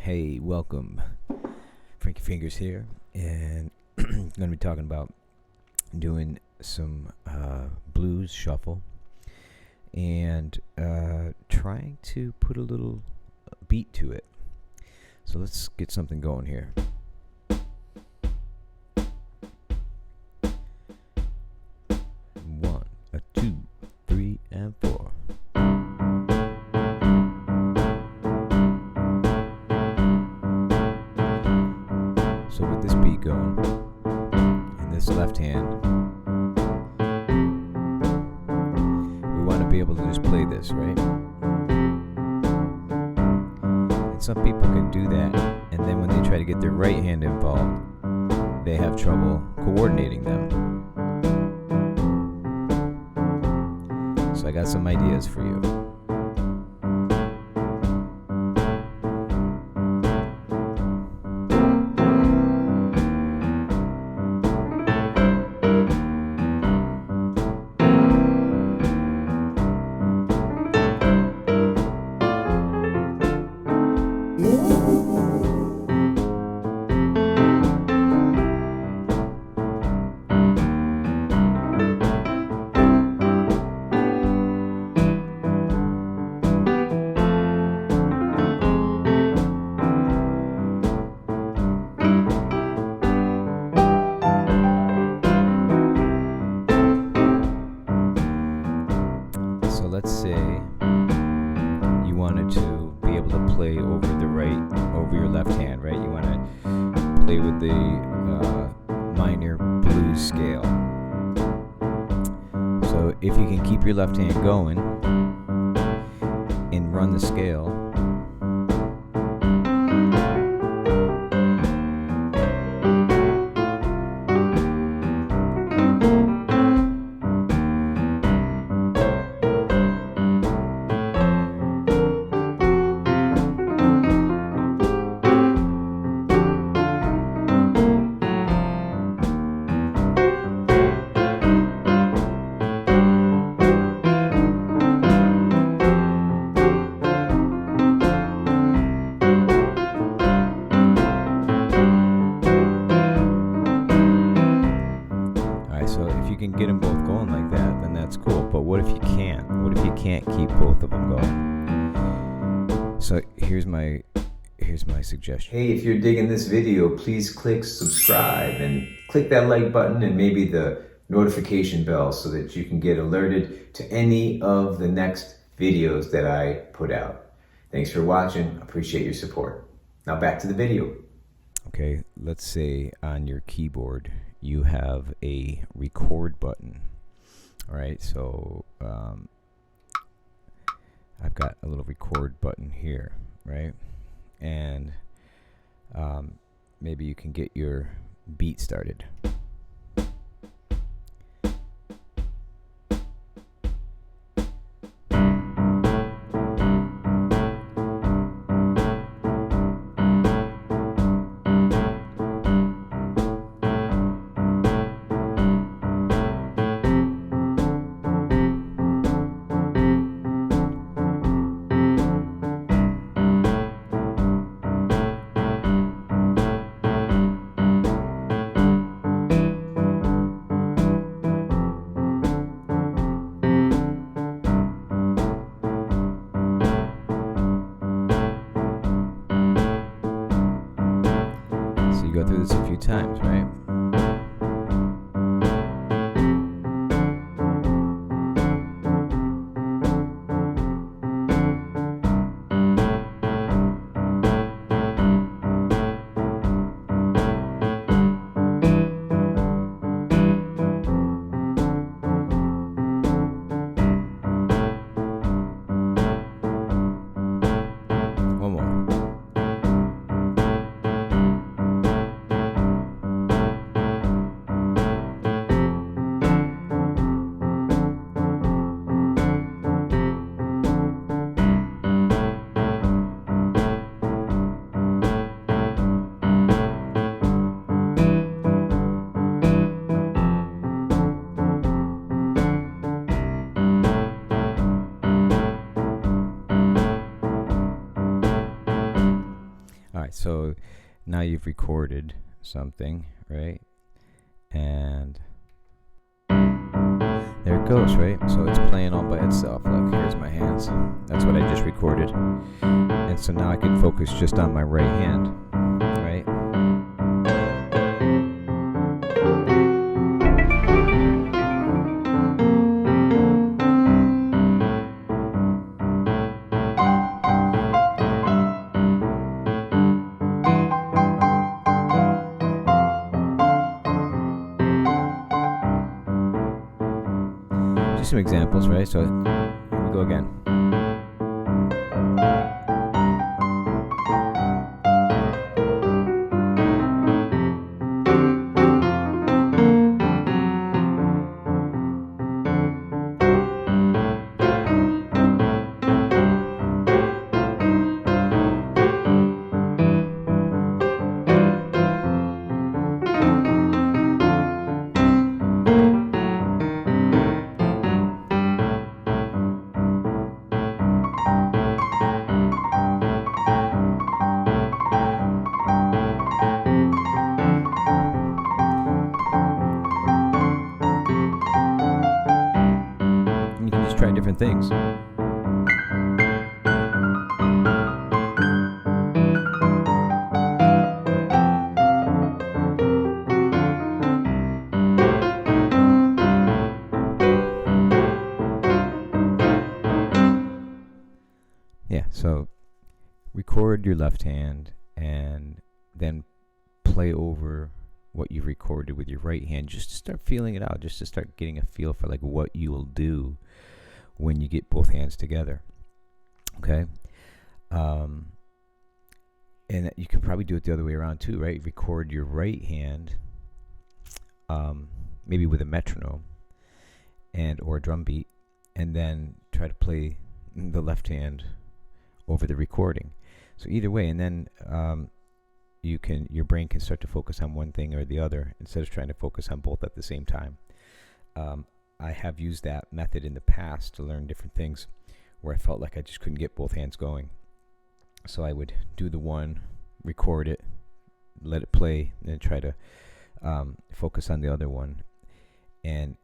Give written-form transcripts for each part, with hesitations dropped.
Hey, welcome. Frankie Fingers here, and I'm going to be talking about doing some blues shuffle and trying to put a little beat to it. So let's get something going here. One, a two, three, and four. So with this beat going, and this left hand, we want to be able to just play this, right? And some people can do that, and then when they try to get their right hand involved, they have trouble coordinating them. So I got some ideas for you. So let's say you wanted to be able to play over your left hand, right? You want to play with the minor blues scale. So if you can keep your left hand going and run the scale, so if you can get them both going like that, then that's cool. But what if you can't? What if you can't keep both of them going? So here's my suggestion. Hey, if you're digging this video, please click subscribe and click that like button and maybe the notification bell so that you can get alerted to any of the next videos that I put out. Thanks for watching. Appreciate your support. Now back to the video. Okay, let's say on your keyboard you have a record button. All right, so I've got a little record button here, right? And maybe you can get your beat started. So now you've recorded something, right? And there it goes, right? So it's playing all by itself. Look, here's my hands. That's what I just recorded. And so now I can focus just on my right hand, right? Just some examples, right? So here we go again. And you can just try different things. Yeah, so record your left hand and then play over what you've recorded with your right hand, just to start feeling it out, just to start getting a feel for like what you will do when you get both hands together. Okay. And you can probably do it the other way around too, right? Record your right hand, maybe with a metronome and or a drum beat, and then try to play the left hand over the recording. So either way, and then your brain can start to focus on one thing or the other instead of trying to focus on both at the same time. I have used that method in the past to learn different things where I felt like I just couldn't get both hands going. So I would do the one, record it, let it play, and then try to focus on the other one and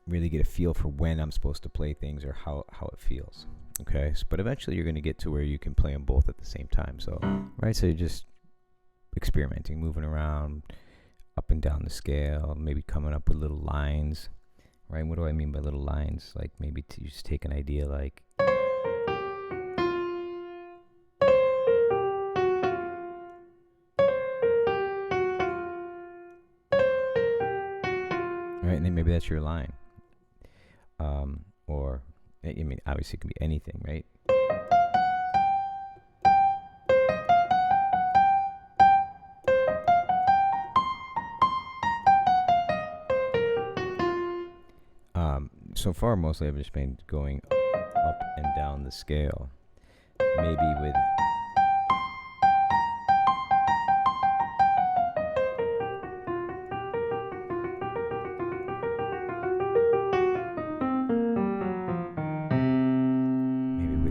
really get a feel for when I'm supposed to play things or how it feels. Okay, but eventually you're going to get to where you can play them both at the same time. So, right, so you're just experimenting, moving around up and down the scale, maybe coming up with little lines, right? What do I mean by little lines? Like maybe to just take an idea like, right, and then maybe that's your line. Or, I mean, obviously it can be anything, right? So far, mostly I've just been going up and down the scale. Maybe with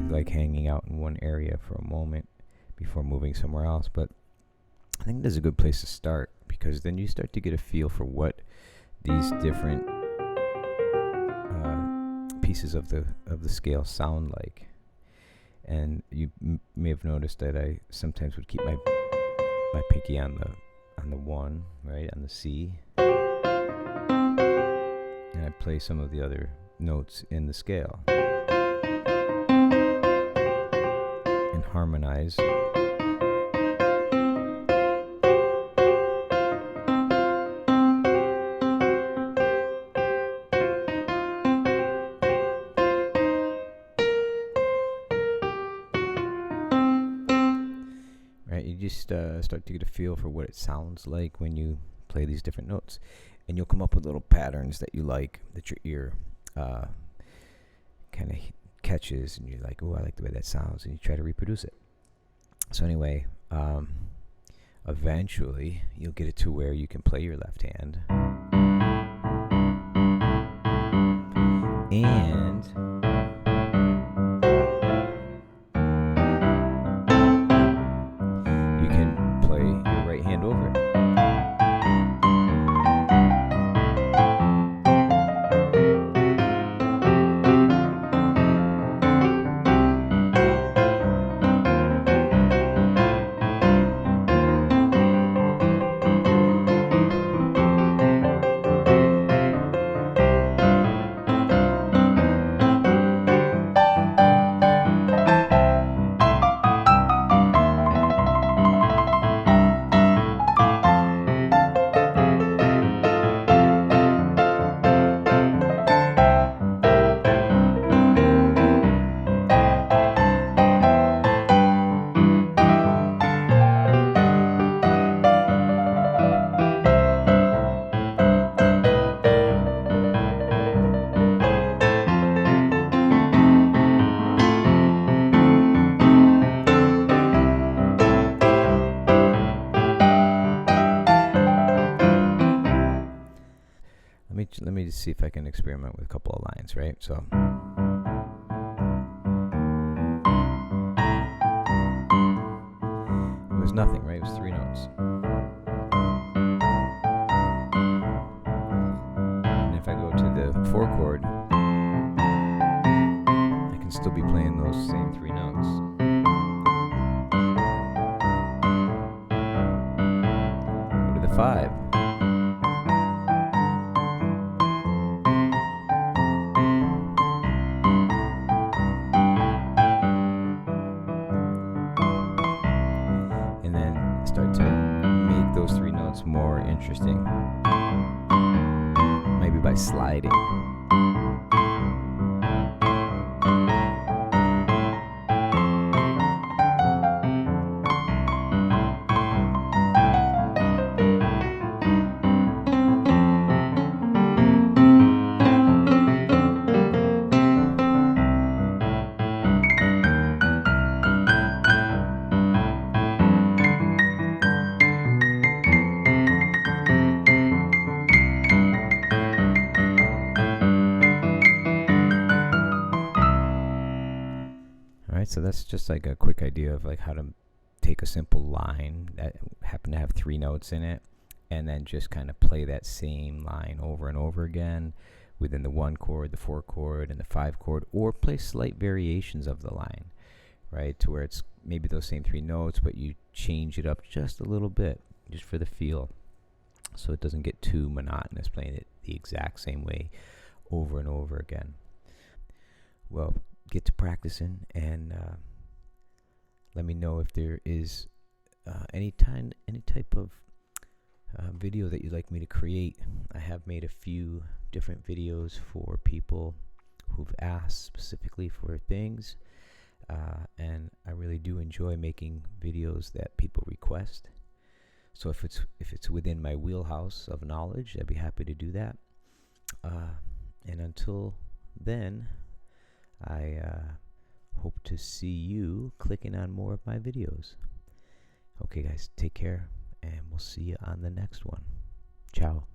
like hanging out in one area for a moment before moving somewhere else. But I think that's a good place to start, because then you start to get a feel for what these different pieces of the scale sound like. And you may have noticed that I sometimes would keep my pinky on the one, right, on the C, and I play some of the other notes in the scale and harmonize. You just start to get a feel for what it sounds like when you play these different notes, and you'll come up with little patterns that you like, that your ear kind of catches, and you're like, oh, I like the way that sounds, and you try to reproduce it. So anyway, eventually you'll get it to where you can play your left hand, and let me just see if I can experiment with a couple of lines, right? So it was nothing, right? It was 3 notes. And if I go to the 4 chord, I can still be playing those same 3 notes. Go to the 5. And then start to make those 3 notes more interesting. Maybe by sliding. Alright, so that's just like a quick idea of like how to take a simple line that happen to have 3 notes in it, and then just kind of play that same line over and over again within the 1 chord, the 4 chord, and the 5 chord, or play slight variations of the line, right? To where it's maybe those same 3 notes, but you change it up just a little bit, just for the feel, so it doesn't get too monotonous playing it the exact same way over and over again. Well, get to practicing, and let me know if there is any type of video that you'd like me to create. I have made a few different videos for people who've asked specifically for things, and I really do enjoy making videos that people request. So if it's within my wheelhouse of knowledge, I'd be happy to do that. And until then, I hope to see you clicking on more of my videos. Okay, guys, take care, and we'll see you on the next one. Ciao.